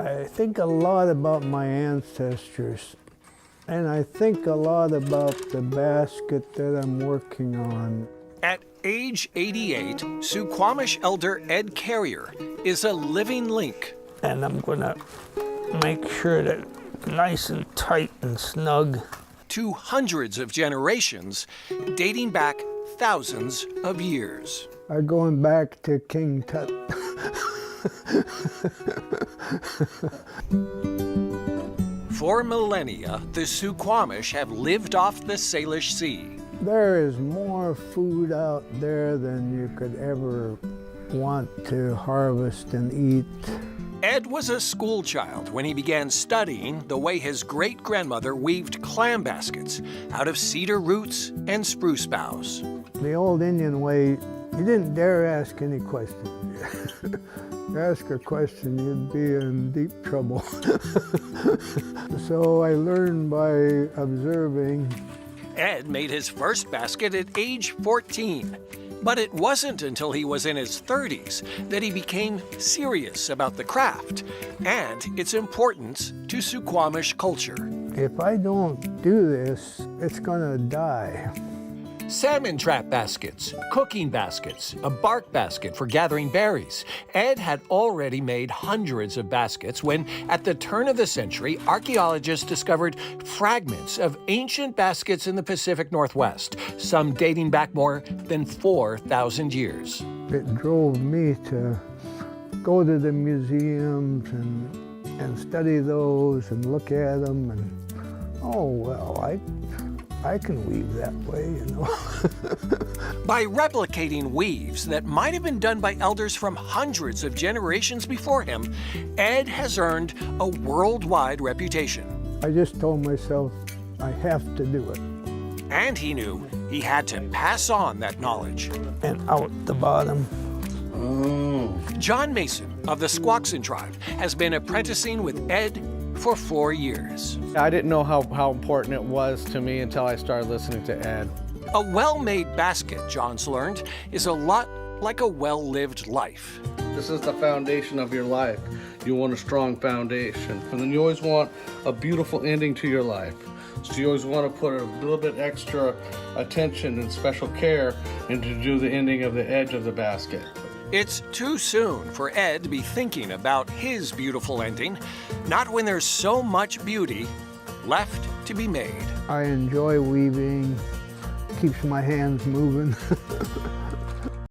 I think a lot about my ancestors, and I think a lot about the basket that I'm working on. At age 88, Suquamish elder Ed Carriere is a living link. And I'm gonna make sure that it's nice and tight and snug. To hundreds of generations, dating back thousands of years. I'm going back to King Tut. For millennia, the Suquamish have lived off the Salish Sea. There is more food out there than you could ever want to harvest and eat. Ed was a school child when he began studying the way his great-grandmother weaved clam baskets out of cedar roots and spruce boughs. The old Indian way, you didn't dare ask any questions. You ask a question, you'd be in deep trouble. So I learned by observing. Ed made his first basket at age 14. But it wasn't until he was in his 30s that he became serious about the craft and its importance to Suquamish culture. If I don't do this, it's gonna die. Salmon trap baskets, cooking baskets, a bark basket for gathering berries. Ed had already made hundreds of baskets when, at the turn of the century, archaeologists discovered fragments of ancient baskets in the Pacific Northwest, some dating back more than 4,000 years. It drove me to go to the museums and study those and look at them and, oh, well, I can weave that way, you know. By replicating weaves that might have been done by elders from hundreds of generations before him, Ed has earned a worldwide reputation. I just told myself, I have to do it. And he knew he had to pass on that knowledge. And out the bottom. John Mason of the Squaxin tribe has been apprenticing with Ed for 4 years. I didn't know how important it was to me until I started listening to Ed. A well-made basket, John's learned, is a lot like a well-lived life. This is the foundation of your life. You want a strong foundation. And then you always want a beautiful ending to your life. So you always want to put a little bit extra attention and special care into do the ending of the edge of the basket. It's too soon for Ed to be thinking about his beautiful ending, not when there's so much beauty left to be made. I enjoy weaving, keeps my hands moving.